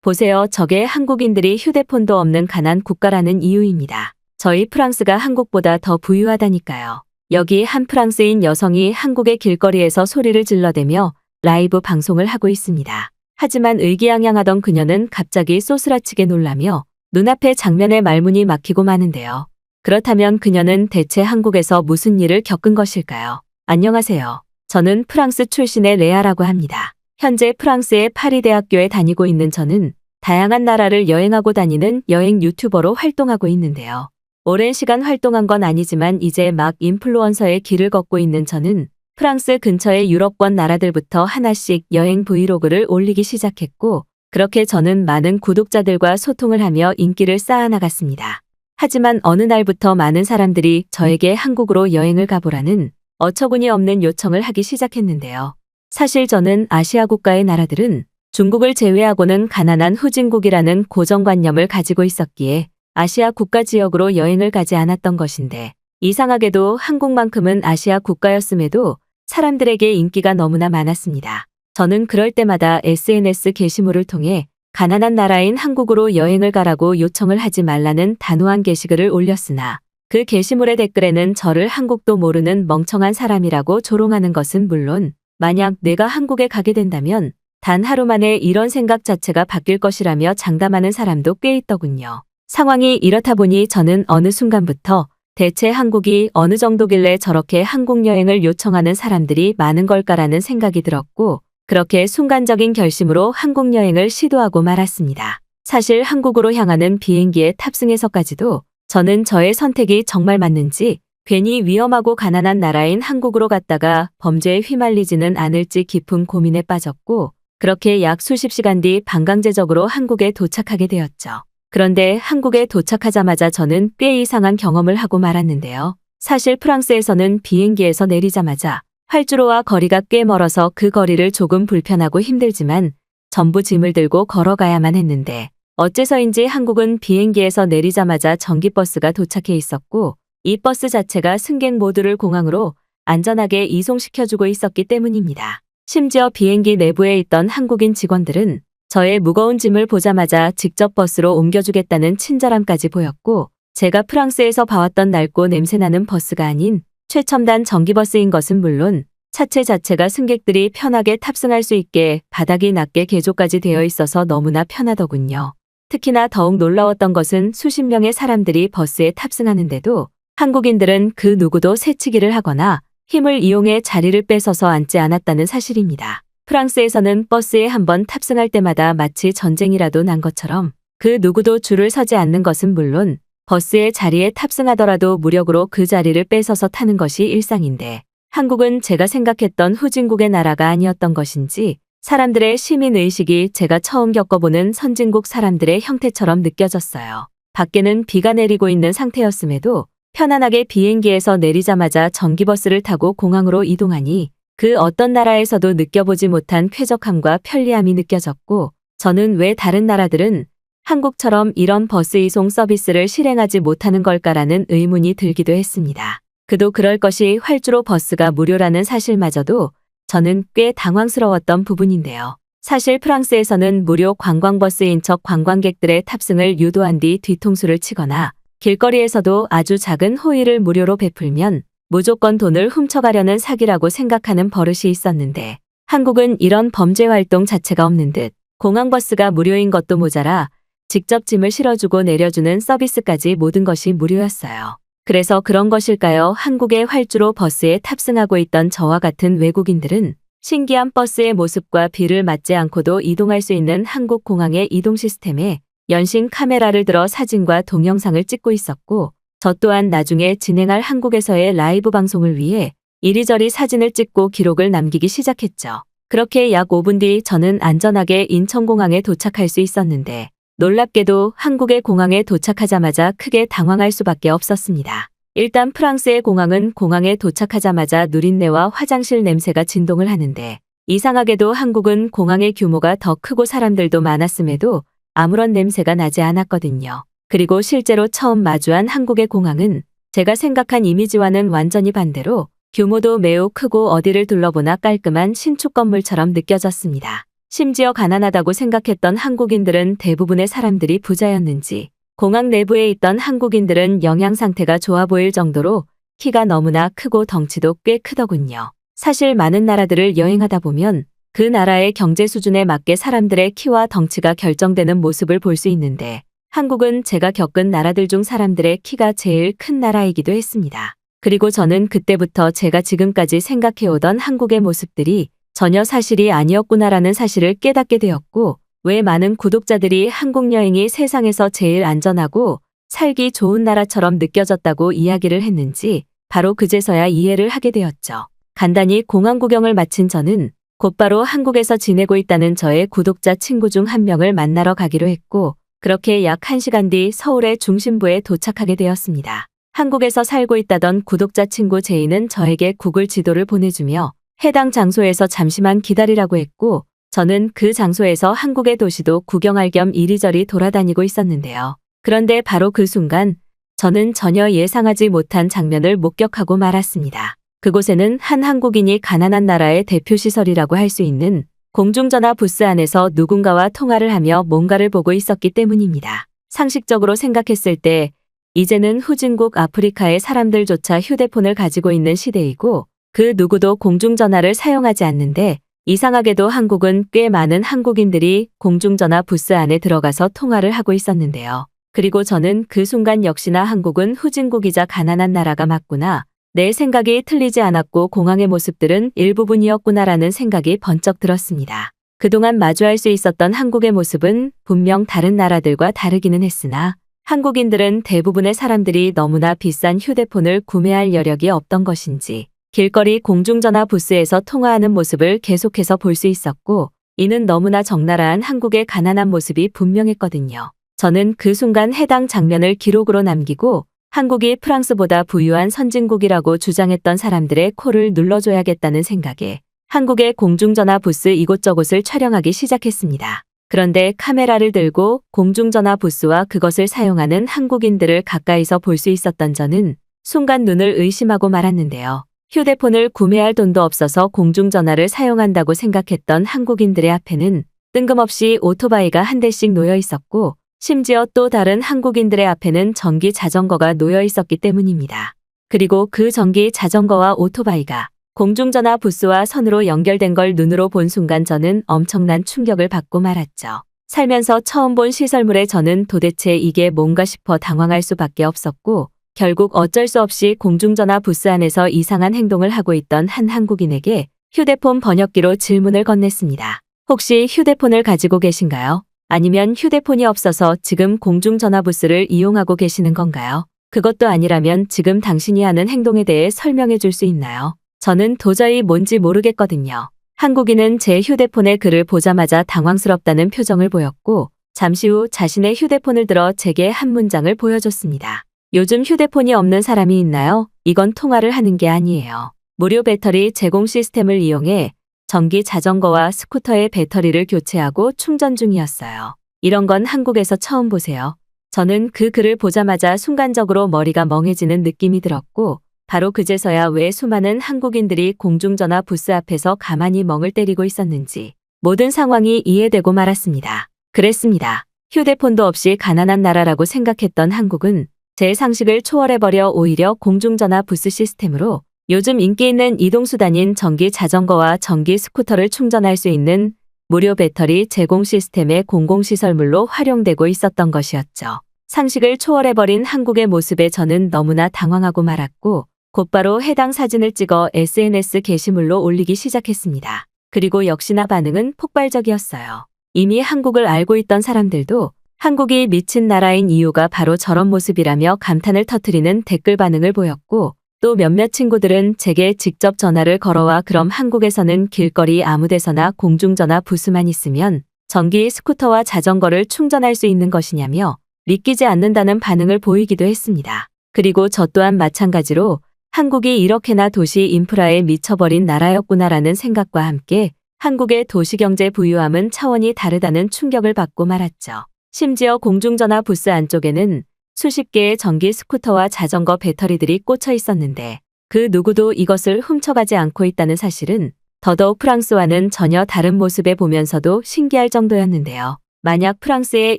보세요. 저게 한국인들이 휴대폰도 없는 가난 국가라는 이유입니다. 저희 프랑스가 한국보다 더 부유하다니까요. 여기 한 프랑스인 여성이 한국의 길거리에서 소리를 질러대며 라이브 방송을 하고 있습니다. 하지만 의기양양하던 그녀는 갑자기 쏘스라치게 놀라며 눈앞의 장면에 말문이 막히고 마는데요. 그렇다면 그녀는 대체 한국에서 무슨 일을 겪은 것일까요? 안녕하세요. 저는 프랑스 출신의 레아라고 합니다. 현재 프랑스의 파리 대학교에 다니고 있는 저는 다양한 나라를 여행하고 다니는 여행 유튜버로 활동하고 있는데요. 오랜 시간 활동한 건 아니지만 이제 막 인플루언서의 길을 걷고 있는 저는 프랑스 근처의 유럽권 나라들부터 하나씩 여행 브이로그를 올리기 시작했고, 그렇게 저는 많은 구독자들과 소통을 하며 인기를 쌓아나갔습니다. 하지만 어느 날부터 많은 사람들이 저에게 한국으로 여행을 가보라는 어처구니 없는 요청을 하기 시작했는데요. 사실 저는 아시아 국가의 나라들은 중국을 제외하고는 가난한 후진국이라는 고정관념을 가지고 있었기에 아시아 국가 지역으로 여행을 가지 않았던 것인데, 이상하게도 한국만큼은 아시아 국가였음에도 사람들에게 인기가 너무나 많았습니다. 저는 그럴 때마다 SNS 게시물을 통해 가난한 나라인 한국으로 여행을 가라고 요청을 하지 말라는 단호한 게시글을 올렸으나 그 게시물의 댓글에는 저를 한국도 모르는 멍청한 사람이라고 조롱하는 것은 물론, 만약 내가 한국에 가게 된다면 단 하루 만에 이런 생각 자체가 바뀔 것이라며 장담하는 사람도 꽤 있더군요. 상황이 이렇다 보니 저는 어느 순간부터 대체 한국이 어느 정도길래 저렇게 한국 여행을 요청하는 사람들이 많은 걸까라는 생각이 들었고, 그렇게 순간적인 결심으로 한국 여행을 시도하고 말았습니다. 사실 한국으로 향하는 비행기에 탑승해서까지도 저는 저의 선택이 정말 맞는지, 괜히 위험하고 가난한 나라인 한국으로 갔다가 범죄에 휘말리지는 않을지 깊은 고민에 빠졌고, 그렇게 약 수십 시간 뒤 반강제적으로 한국에 도착하게 되었죠. 그런데 한국에 도착하자마자 저는 꽤 이상한 경험을 하고 말았는데요. 사실 프랑스에서는 비행기에서 내리자마자 활주로와 거리가 꽤 멀어서 그 거리를 조금 불편하고 힘들지만 전부 짐을 들고 걸어가야만 했는데, 어째서인지 한국은 비행기에서 내리자마자 전기버스가 도착해 있었고, 이 버스 자체가 승객 모두를 공항으로 안전하게 이송시켜주고 있었기 때문입니다. 심지어 비행기 내부에 있던 한국인 직원들은 저의 무거운 짐을 보자마자 직접 버스로 옮겨주겠다는 친절함까지 보였고, 제가 프랑스에서 봐왔던 낡고 냄새나는 버스가 아닌 최첨단 전기버스인 것은 물론 차체 자체가 승객들이 편하게 탑승할 수 있게 바닥이 낮게 개조까지 되어 있어서 너무나 편하더군요. 특히나 더욱 놀라웠던 것은 수십 명의 사람들이 버스에 탑승하는데도 한국인들은 그 누구도 새치기를 하거나 힘을 이용해 자리를 뺏어서 앉지 않았다는 사실입니다. 프랑스에서는 버스에 한번 탑승할 때마다 마치 전쟁이라도 난 것처럼 그 누구도 줄을 서지 않는 것은 물론 버스의 자리에 탑승하더라도 무력으로 그 자리를 뺏어서 타는 것이 일상인데, 한국은 제가 생각했던 후진국의 나라가 아니었던 것인지 사람들의 시민의식이 제가 처음 겪어보는 선진국 사람들의 형태처럼 느껴졌어요. 밖에는 비가 내리고 있는 상태였음에도 편안하게 비행기에서 내리자마자 전기버스를 타고 공항으로 이동하니 그 어떤 나라에서도 느껴보지 못한 쾌적함과 편리함이 느껴졌고, 저는 왜 다른 나라들은 한국처럼 이런 버스 이송 서비스를 실행하지 못하는 걸까라는 의문이 들기도 했습니다. 그도 그럴 것이 활주로 버스가 무료라는 사실마저도 저는 꽤 당황스러웠던 부분인데요. 사실 프랑스에서는 무료 관광버스인 척 관광객들의 탑승을 유도한 뒤 뒤통수를 치거나 길거리에서도 아주 작은 호의를 무료로 베풀면 무조건 돈을 훔쳐가려는 사기라고 생각하는 버릇이 있었는데, 한국은 이런 범죄 활동 자체가 없는 듯 공항버스가 무료인 것도 모자라 직접 짐을 실어주고 내려주는 서비스까지 모든 것이 무료였어요. 그래서 그런 것일까요? 한국의 활주로 버스에 탑승하고 있던 저와 같은 외국인들은 신기한 버스의 모습과 비를 맞지 않고도 이동할 수 있는 한국 공항의 이동 시스템에 연신 카메라를 들어 사진과 동영상을 찍고 있었고, 저 또한 나중에 진행할 한국에서의 라이브 방송을 위해 이리저리 사진을 찍고 기록을 남기기 시작했죠. 그렇게 약 5분 뒤 저는 안전하게 인천공항에 도착할 수 있었는데, 놀랍게도 한국의 공항에 도착하자마자 크게 당황할 수밖에 없었습니다. 일단 프랑스의 공항은 공항에 도착하자마자 누린내와 화장실 냄새가 진동을 하는데, 이상하게도 한국은 공항의 규모가 더 크고 사람들도 많았음에도 아무런 냄새가 나지 않았거든요. 그리고 실제로 처음 마주한 한국의 공항은 제가 생각한 이미지와는 완전히 반대로 규모도 매우 크고 어디를 둘러보나 깔끔한 신축 건물처럼 느껴졌습니다. 심지어 가난하다고 생각했던 한국인들은 대부분의 사람들이 부자였는지 공항 내부에 있던 한국인들은 영양 상태가 좋아 보일 정도로 키가 너무나 크고 덩치도 꽤 크더군요. 사실 많은 나라들을 여행하다 보면 그 나라의 경제 수준에 맞게 사람들의 키와 덩치가 결정되는 모습을 볼 수 있는데 한국은 제가 겪은 나라들 중 사람들의 키가 제일 큰 나라이기도 했습니다. 그리고 저는 그때부터 제가 지금까지 생각해오던 한국의 모습들이 전혀 사실이 아니었구나라는 사실을 깨닫게 되었고, 왜 많은 구독자들이 한국 여행이 세상에서 제일 안전하고 살기 좋은 나라처럼 느껴졌다고 이야기를 했는지 바로 그제서야 이해를 하게 되었죠. 간단히 공항 구경을 마친 저는 곧바로 한국에서 지내고 있다는 저의 구독자 친구 중 한 명을 만나러 가기로 했고, 그렇게 약 1시간 뒤 서울의 중심부에 도착하게 되었습니다. 한국에서 살고 있다던 구독자 친구 제이는 저에게 구글 지도를 보내주며 해당 장소에서 잠시만 기다리라고 했고, 저는 그 장소에서 한국의 도시도 구경할 겸 이리저리 돌아다니고 있었는데요. 그런데 바로 그 순간 저는 전혀 예상하지 못한 장면을 목격하고 말았습니다. 그곳에는 한 한국인이 가난한 나라의 대표 시설이라고 할 수 있는 공중전화 부스 안에서 누군가와 통화를 하며 뭔가를 보고 있었기 때문입니다. 상식적으로 생각했을 때 이제는 후진국 아프리카의 사람들조차 휴대폰을 가지고 있는 시대이고 그 누구도 공중전화를 사용하지 않는데 이상하게도 한국은 꽤 많은 한국인들이 공중전화 부스 안에 들어가서 통화를 하고 있었는데요. 그리고 저는 그 순간 역시나 한국은 후진국이자 가난한 나라가 맞구나. 내 생각이 틀리지 않았고 공항의 모습들은 일부분이었구나라는 생각이 번쩍 들었습니다. 그동안 마주할 수 있었던 한국의 모습은 분명 다른 나라들과 다르기는 했으나 한국인들은 대부분의 사람들이 너무나 비싼 휴대폰을 구매할 여력이 없던 것인지 길거리 공중전화 부스에서 통화하는 모습을 계속해서 볼 수 있었고 이는 너무나 적나라한 한국의 가난한 모습이 분명했거든요. 저는 그 순간 해당 장면을 기록으로 남기고 한국이 프랑스보다 부유한 선진국이라고 주장했던 사람들의 코를 눌러줘야겠다는 생각에 한국의 공중전화 부스 이곳저곳을 촬영하기 시작했습니다. 그런데 카메라를 들고 공중전화 부스와 그것을 사용하는 한국인들을 가까이서 볼 수 있었던 저는 순간 눈을 의심하고 말았는데요. 휴대폰을 구매할 돈도 없어서 공중전화를 사용한다고 생각했던 한국인들의 앞에는 뜬금없이 오토바이가 한 대씩 놓여 있었고 심지어 또 다른 한국인들의 앞에는 전기 자전거가 놓여 있었기 때문입니다. 그리고 그 전기 자전거와 오토바이가 공중전화 부스와 선으로 연결된 걸 눈으로 본 순간 저는 엄청난 충격을 받고 말았죠. 살면서 처음 본 시설물에 저는 도대체 이게 뭔가 싶어 당황할 수밖에 없었고 결국 어쩔 수 없이 공중전화 부스 안에서 이상한 행동을 하고 있던 한 한국인에게 휴대폰 번역기로 질문을 건넸습니다. 혹시 휴대폰을 가지고 계신가요? 아니면 휴대폰이 없어서 지금 공중전화 부스를 이용하고 계시는 건가요? 그것도 아니라면 지금 당신이 하는 행동에 대해 설명해 줄 수 있나요? 저는 도저히 뭔지 모르겠거든요. 한국인은 제 휴대폰의 글을 보자마자 당황스럽다는 표정을 보였고 잠시 후 자신의 휴대폰을 들어 제게 한 문장을 보여줬습니다. 요즘 휴대폰이 없는 사람이 있나요? 이건 통화를 하는 게 아니에요. 무료 배터리 제공 시스템을 이용해 전기 자전거와 스쿠터의 배터리를 교체하고 충전 중이었어요. 이런 건 한국에서 처음 보세요. 저는 그 글을 보자마자 순간적으로 머리가 멍해지는 느낌이 들었고 바로 그제서야 왜 수많은 한국인들이 공중전화 부스 앞에서 가만히 멍을 때리고 있었는지 모든 상황이 이해되고 말았습니다. 그랬습니다. 휴대폰도 없이 가난한 나라라고 생각했던 한국은 제 상식을 초월해버려 오히려 공중전화 부스 시스템으로 요즘 인기 있는 이동수단인 전기 자전거와 전기 스쿠터를 충전할 수 있는 무료 배터리 제공 시스템의 공공시설물로 활용되고 있었던 것이었죠. 상식을 초월해버린 한국의 모습에 저는 너무나 당황하고 말았고 곧바로 해당 사진을 찍어 SNS 게시물로 올리기 시작했습니다. 그리고 역시나 반응은 폭발적이었어요. 이미 한국을 알고 있던 사람들도 한국이 미친 나라인 이유가 바로 저런 모습이라며 감탄을 터뜨리는 댓글 반응을 보였고 또 몇몇 친구들은 제게 직접 전화를 걸어와 그럼 한국에서는 길거리 아무데서나 공중전화 부스만 있으면 전기 스쿠터와 자전거를 충전할 수 있는 것이냐며 믿기지 않는다는 반응을 보이기도 했습니다. 그리고 저 또한 마찬가지로 한국이 이렇게나 도시 인프라에 미쳐버린 나라였구나라는 생각과 함께 한국의 도시경제 부유함은 차원이 다르다는 충격을 받고 말았죠. 심지어 공중전화 부스 안쪽에는 수십 개의 전기 스쿠터와 자전거 배터리들이 꽂혀 있었는데 그 누구도 이것을 훔쳐가지 않고 있다는 사실은 더더욱 프랑스와는 전혀 다른 모습에 보면서도 신기할 정도였는데요. 만약 프랑스에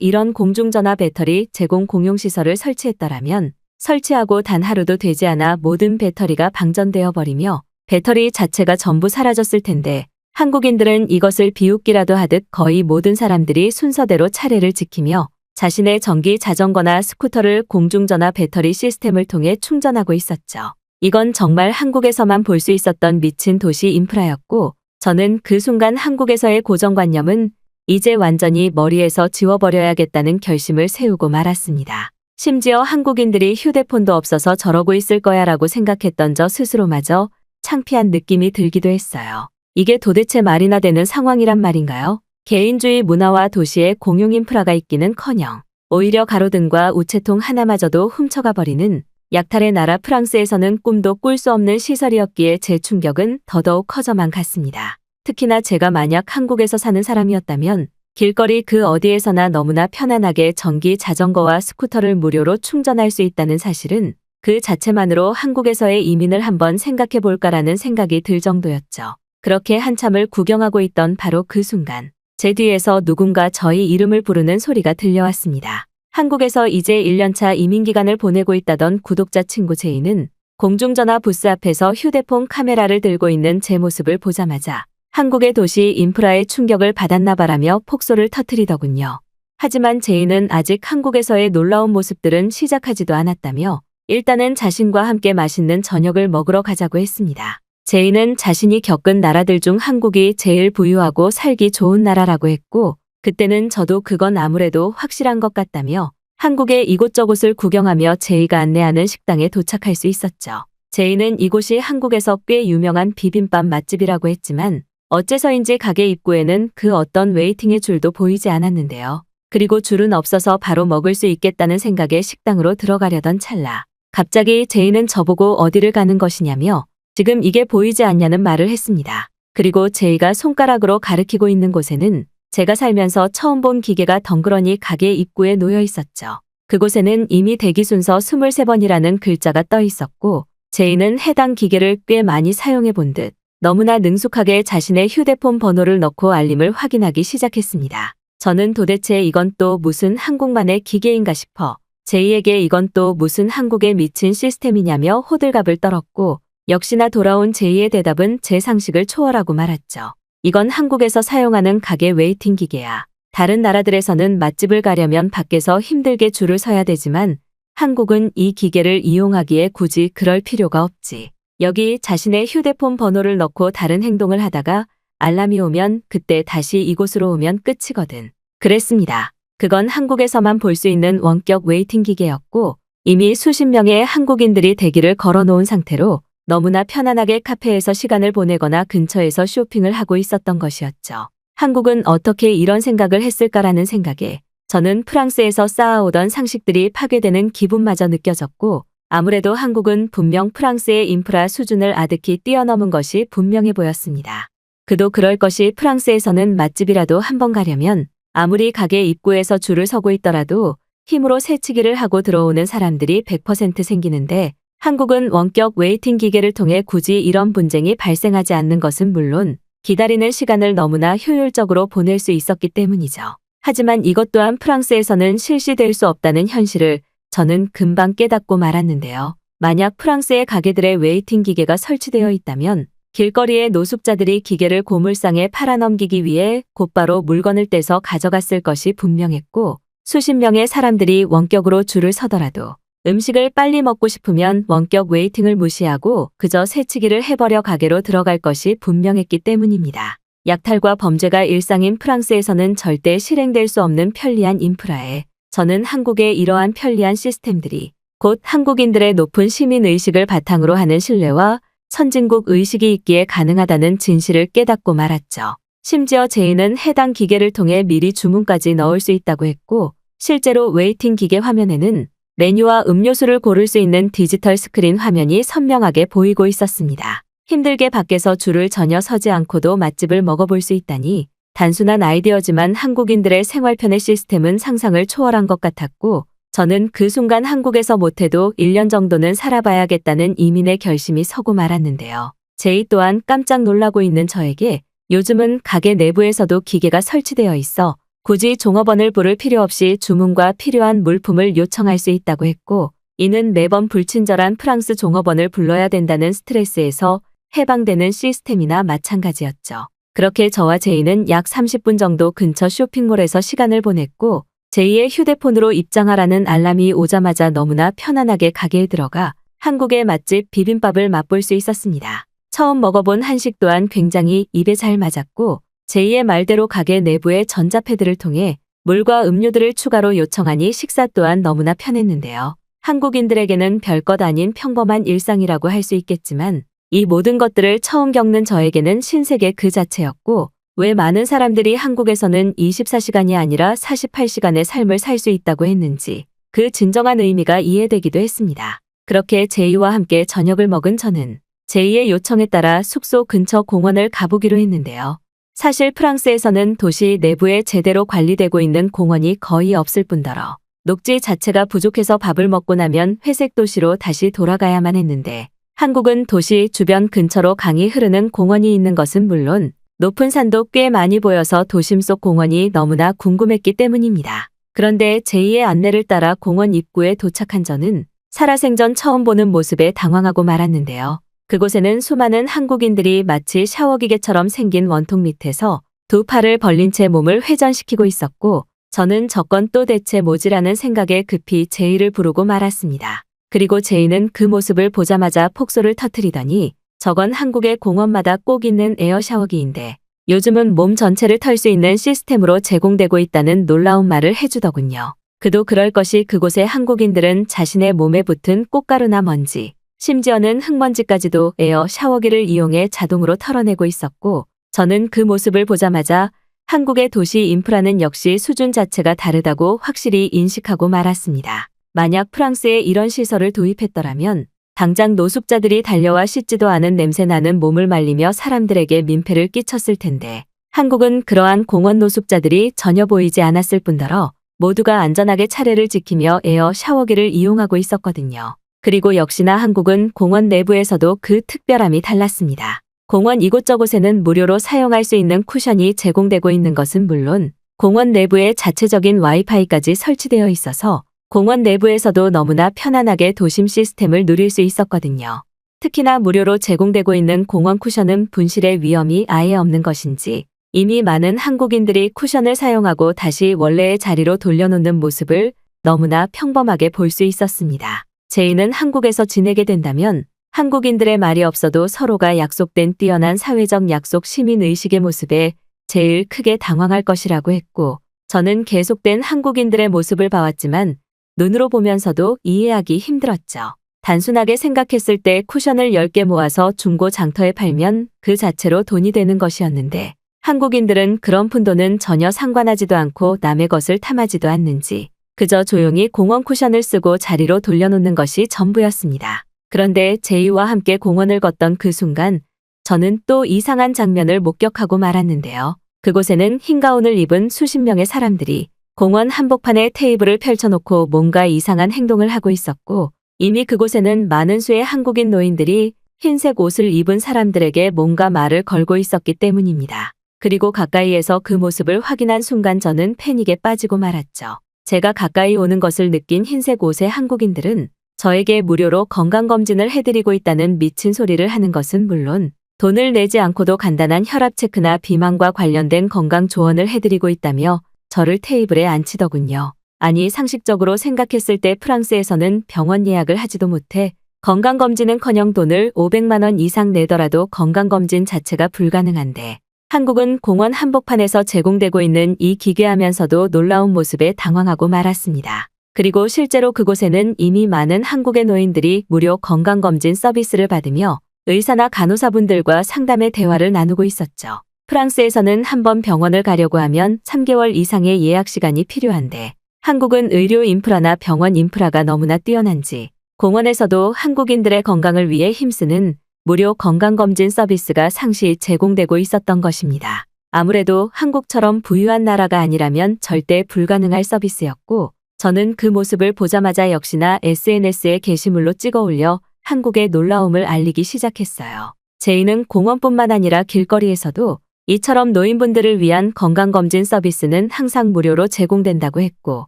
이런 공중전화 배터리 제공 공용시설을 설치했더라면 설치하고 단 하루도 되지 않아 모든 배터리가 방전되어 버리며 배터리 자체가 전부 사라졌을 텐데 한국인들은 이것을 비웃기라도 하듯 거의 모든 사람들이 순서대로 차례를 지키며 자신의 전기 자전거나 스쿠터를 공중전화 배터리 시스템을 통해 충전하고 있었죠. 이건 정말 한국에서만 볼 수 있었던 미친 도시 인프라였고 저는 그 순간 한국에서의 고정관념은 이제 완전히 머리에서 지워버려야겠다는 결심을 세우고 말았습니다. 심지어 한국인들이 휴대폰도 없어서 저러고 있을 거야라고 생각했던 저 스스로마저 창피한 느낌이 들기도 했어요. 이게 도대체 말이나 되는 상황이란 말인가요? 개인주의 문화와 도시의 공용 인프라가 있기는커녕 오히려 가로등과 우체통 하나마저도 훔쳐가 버리는 약탈의 나라 프랑스에서는 꿈도 꿀 수 없는 시설이었기에 제 충격은 더더욱 커져만 갔습니다. 특히나 제가 만약 한국에서 사는 사람이었다면 길거리 그 어디에서나 너무나 편안하게 전기 자전거와 스쿠터를 무료로 충전할 수 있다는 사실은 그 자체만으로 한국에서의 이민을 한번 생각해 볼까라는 생각이 들 정도였죠. 그렇게 한참을 구경하고 있던 바로 그 순간 제 뒤에서 누군가 저희 이름을 부르는 소리가 들려왔습니다. 한국에서 이제 1년차 이민기간을 보내고 있다던 구독자 친구 제이는 공중전화 부스 앞에서 휴대폰 카메라를 들고 있는 제 모습을 보자마자 한국의 도시 인프라에 충격을 받았나 봐라며 폭소를 터뜨리더군요. 하지만 제이는 아직 한국에서의 놀라운 모습들은 시작하지도 않았다며 일단은 자신과 함께 맛있는 저녁을 먹으러 가자고 했습니다. 제이는 자신이 겪은 나라들 중 한국이 제일 부유하고 살기 좋은 나라라고 했고 그때는 저도 그건 아무래도 확실한 것 같다며 한국의 이곳저곳을 구경하며 제이가 안내하는 식당에 도착할 수 있었죠. 제이는 이곳이 한국에서 꽤 유명한 비빔밥 맛집이라고 했지만 어째서인지 가게 입구에는 그 어떤 웨이팅의 줄도 보이지 않았는데요. 그리고 줄은 없어서 바로 먹을 수 있겠다는 생각에 식당으로 들어가려던 찰나 갑자기 제이는 저보고 어디를 가는 것이냐며 지금 이게 보이지 않냐는 말을 했습니다. 그리고 제이가 손가락으로 가리키고 있는 곳에는 제가 살면서 처음 본 기계가 덩그러니 가게 입구에 놓여 있었죠. 그곳에는 이미 대기 순서 23번이라는 글자가 떠 있었고 제이는 해당 기계를 꽤 많이 사용해 본 듯 너무나 능숙하게 자신의 휴대폰 번호를 넣고 알림을 확인하기 시작했습니다. 저는 도대체 이건 또 무슨 한국만의 기계인가 싶어 제이에게 이건 또 무슨 한국에 미친 시스템이냐며 호들갑을 떨었고 역시나 돌아온 제이의 대답은 제 상식을 초월하고 말았죠. 이건 한국에서 사용하는 가게 웨이팅 기계야. 다른 나라들에서는 맛집을 가려면 밖에서 힘들게 줄을 서야 되지만 한국은 이 기계를 이용하기에 굳이 그럴 필요가 없지. 여기 자신의 휴대폰 번호를 넣고 다른 행동을 하다가 알람이 오면 그때 다시 이곳으로 오면 끝이거든. 그랬습니다. 그건 한국에서만 볼 수 있는 원격 웨이팅 기계였고 이미 수십 명의 한국인들이 대기를 걸어놓은 상태로 너무나 편안하게 카페에서 시간을 보내거나 근처에서 쇼핑을 하고 있었던 것이었죠. 한국은 어떻게 이런 생각을 했을까라는 생각에 저는 프랑스에서 쌓아오던 상식들이 파괴되는 기분마저 느껴졌고 아무래도 한국은 분명 프랑스의 인프라 수준을 아득히 뛰어넘은 것이 분명해 보였습니다. 그도 그럴 것이 프랑스에서는 맛집이라도 한번 가려면 아무리 가게 입구에서 줄을 서고 있더라도 힘으로 새치기를 하고 들어오는 사람들이 100% 생기는데 한국은 원격 웨이팅 기계를 통해 굳이 이런 분쟁이 발생하지 않는 것은 물론 기다리는 시간을 너무나 효율적으로 보낼 수 있었기 때문이죠. 하지만 이것 또한 프랑스에서는 실시될 수 없다는 현실을 저는 금방 깨닫고 말았는데요. 만약 프랑스의 가게들의 웨이팅 기계가 설치되어 있다면 길거리의 노숙자들이 기계를 고물상에 팔아넘기기 위해 곧바로 물건을 떼서 가져갔을 것이 분명했고 수십 명의 사람들이 원격으로 줄을 서더라도 음식을 빨리 먹고 싶으면 원격 웨이팅을 무시하고 그저 새치기를 해버려 가게로 들어갈 것이 분명했기 때문입니다. 약탈과 범죄가 일상인 프랑스에서는 절대 실행될 수 없는 편리한 인프라에 저는 한국의 이러한 편리한 시스템들이 곧 한국인들의 높은 시민의식을 바탕으로 하는 신뢰와 선진국 의식이 있기에 가능하다는 진실을 깨닫고 말았죠. 심지어 제이는 해당 기계를 통해 미리 주문까지 넣을 수 있다고 했고 실제로 웨이팅 기계 화면에는 메뉴와 음료수를 고를 수 있는 디지털 스크린 화면이 선명하게 보이고 있었습니다. 힘들게 밖에서 줄을 전혀 서지 않고도 맛집을 먹어볼 수 있다니 단순한 아이디어지만 한국인들의 생활 편의 시스템은 상상을 초월한 것 같았고 저는 그 순간 한국에서 못해도 1년 정도는 살아봐야겠다는 이민의 결심이 서고 말았는데요. 제이 또한 깜짝 놀라고 있는 저에게 요즘은 가게 내부에서도 기계가 설치되어 있어 굳이 종업원을 부를 필요 없이 주문과 필요한 물품을 요청할 수 있다고 했고, 이는 매번 불친절한 프랑스 종업원을 불러야 된다는 스트레스에서 해방되는 시스템이나 마찬가지였죠. 그렇게 저와 제이는 약 30분 정도 근처 쇼핑몰에서 시간을 보냈고, 제이의 휴대폰으로 입장하라는 알람이 오자마자 너무나 편안하게 가게에 들어가 한국의 맛집 비빔밥을 맛볼 수 있었습니다. 처음 먹어본 한식 또한 굉장히 입에 잘 맞았고, 제이의 말대로 가게 내부의 전자패드를 통해 물과 음료들을 추가로 요청하니 식사 또한 너무나 편했는데요. 한국인들에게는 별것 아닌 평범한 일상이라고 할 수 있겠지만, 이 모든 것들을 처음 겪는 저에게는 신세계 그 자체였고, 왜 많은 사람들이 한국에서는 24시간이 아니라 48시간의 삶을 살 수 있다고 했는지 그 진정한 의미가 이해되기도 했습니다. 그렇게 제이와 함께 저녁을 먹은 저는 제이의 요청에 따라 숙소 근처 공원을 가보기로 했는데요. 사실 프랑스에서는 도시 내부에 제대로 관리되고 있는 공원이 거의 없을 뿐더러 녹지 자체가 부족해서 밥을 먹고 나면 회색 도시로 다시 돌아가야만 했는데, 한국은 도시 주변 근처로 강이 흐르는 공원이 있는 것은 물론 높은 산도 꽤 많이 보여서 도심 속 공원이 너무나 궁금했기 때문입니다. 그런데 제이의 안내를 따라 공원 입구에 도착한 저는 살아생전 처음 보는 모습에 당황하고 말았는데요. 그곳에는 수많은 한국인들이 마치 샤워기계처럼 생긴 원통 밑에서 두 팔을 벌린 채 몸을 회전시키고 있었고, 저는 저건 또 대체 뭐지라는 생각에 급히 제이를 부르고 말았습니다. 그리고 제이는 그 모습을 보자마자 폭소를 터뜨리더니 저건 한국의 공원마다 꼭 있는 에어 샤워기인데 요즘은 몸 전체를 털 수 있는 시스템으로 제공되고 있다는 놀라운 말을 해주더군요. 그도 그럴 것이 그곳의 한국인들은 자신의 몸에 붙은 꽃가루나 먼지, 심지어는 흙먼지까지도 에어 샤워기를 이용해 자동으로 털어내고 있었고, 저는 그 모습을 보자마자 한국의 도시 인프라는 역시 수준 자체가 다르다고 확실히 인식하고 말았습니다. 만약 프랑스에 이런 시설을 도입했더라면 당장 노숙자들이 달려와 씻지도 않은 냄새나는 몸을 말리며 사람들에게 민폐를 끼쳤을 텐데, 한국은 그러한 공원 노숙자들이 전혀 보이지 않았을 뿐더러 모두가 안전하게 차례를 지키며 에어 샤워기를 이용하고 있었거든요. 그리고 역시나 한국은 공원 내부에서도 그 특별함이 달랐습니다. 공원 이곳저곳에는 무료로 사용할 수 있는 쿠션이 제공되고 있는 것은 물론 공원 내부에 자체적인 와이파이까지 설치되어 있어서 공원 내부에서도 너무나 편안하게 도심 시스템을 누릴 수 있었거든요. 특히나 무료로 제공되고 있는 공원 쿠션은 분실의 위험이 아예 없는 것인지 이미 많은 한국인들이 쿠션을 사용하고 다시 원래의 자리로 돌려놓는 모습을 너무나 평범하게 볼 수 있었습니다. 제이는 한국에서 지내게 된다면 한국인들의 말이 없어도 서로가 약속된 뛰어난 사회적 약속 시민의식의 모습에 제일 크게 당황할 것이라고 했고, 저는 계속된 한국인들의 모습을 봐왔지만 눈으로 보면서도 이해하기 힘들었죠. 단순하게 생각했을 때 쿠션을 10개 모아서 중고 장터에 팔면 그 자체로 돈이 되는 것이었는데, 한국인들은 그런 푼돈은 전혀 상관하지도 않고 남의 것을 탐하지도 않는지 그저 조용히 공원 쿠션을 쓰고 자리로 돌려놓는 것이 전부였습니다. 그런데 제이와 함께 공원을 걷던 그 순간 저는 또 이상한 장면을 목격하고 말았는데요. 그곳에는 흰 가운을 입은 수십 명의 사람들이 공원 한복판에 테이블을 펼쳐놓고 뭔가 이상한 행동을 하고 있었고, 이미 그곳에는 많은 수의 한국인 노인들이 흰색 옷을 입은 사람들에게 뭔가 말을 걸고 있었기 때문입니다. 그리고 가까이에서 그 모습을 확인한 순간 저는 패닉에 빠지고 말았죠. 제가 가까이 오는 것을 느낀 흰색 옷의 한국인들은 저에게 무료로 건강검진을 해드리고 있다는 미친 소리를 하는 것은 물론 돈을 내지 않고도 간단한 혈압 체크나 비만과 관련된 건강 조언을 해드리고 있다며 저를 테이블에 앉히더군요. 아니, 상식적으로 생각했을 때 프랑스에서는 병원 예약을 하지도 못해 건강검진은커녕 돈을 500만 원 이상 내더라도 건강검진 자체가 불가능한데, 한국은 공원 한복판에서 제공되고 있는 이 기괴하면서도 놀라운 모습에 당황하고 말았습니다. 그리고 실제로 그곳에는 이미 많은 한국의 노인들이 무료 건강검진 서비스를 받으며 의사나 간호사분들과 상담의 대화를 나누고 있었죠. 프랑스에서는 한번 병원을 가려고 하면 3개월 이상의 예약 시간이 필요한데, 한국은 의료 인프라나 병원 인프라가 너무나 뛰어난지 공원에서도 한국인들의 건강을 위해 힘쓰는 무료 건강검진 서비스가 상시 제공되고 있었던 것입니다. 아무래도 한국처럼 부유한 나라가 아니라면 절대 불가능할 서비스였고, 저는 그 모습을 보자마자 역시나 SNS에 게시물로 찍어 올려 한국의 놀라움을 알리기 시작했어요. 제2는 공원뿐만 아니라 길거리에서도 이처럼 노인분들을 위한 건강검진 서비스는 항상 무료로 제공된다고 했고,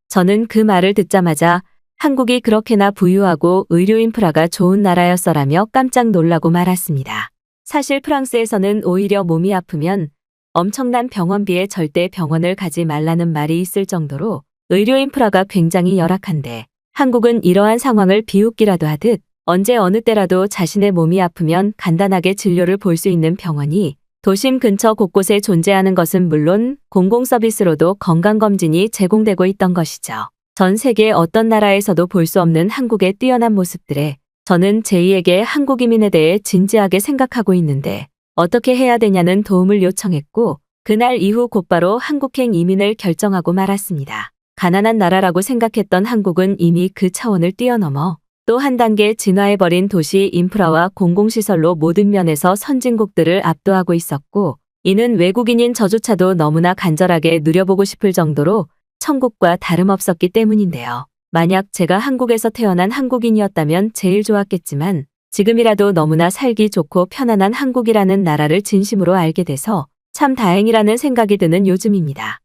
저는 그 말을 듣자마자 한국이 그렇게나 부유하고 의료 인프라가 좋은 나라였어라며 깜짝 놀라고 말았습니다. 사실 프랑스에서는 오히려 몸이 아프면 엄청난 병원비에 절대 병원을 가지 말라는 말이 있을 정도로 의료 인프라가 굉장히 열악한데, 한국은 이러한 상황을 비웃기라도 하듯 언제 어느 때라도 자신의 몸이 아프면 간단하게 진료를 볼 수 있는 병원이 도심 근처 곳곳에 존재하는 것은 물론 공공 서비스로도 건강검진이 제공되고 있던 것이죠. 전 세계 어떤 나라에서도 볼 수 없는 한국의 뛰어난 모습들에 저는 제2에게 한국 이민에 대해 진지하게 생각하고 있는데 어떻게 해야 되냐는 도움을 요청했고, 그날 이후 곧바로 한국행 이민을 결정하고 말았습니다. 가난한 나라라고 생각했던 한국은 이미 그 차원을 뛰어넘어 또 한 단계 진화해버린 도시 인프라와 공공시설로 모든 면에서 선진국들을 압도하고 있었고, 이는 외국인인 저조차도 너무나 간절하게 누려보고 싶을 정도로 천국과 다름없었기 때문인데요. 만약 제가 한국에서 태어난 한국인이었다면 제일 좋았겠지만 지금이라도 너무나 살기 좋고 편안한 한국이라는 나라를 진심으로 알게 돼서 참 다행이라는 생각이 드는 요즘입니다.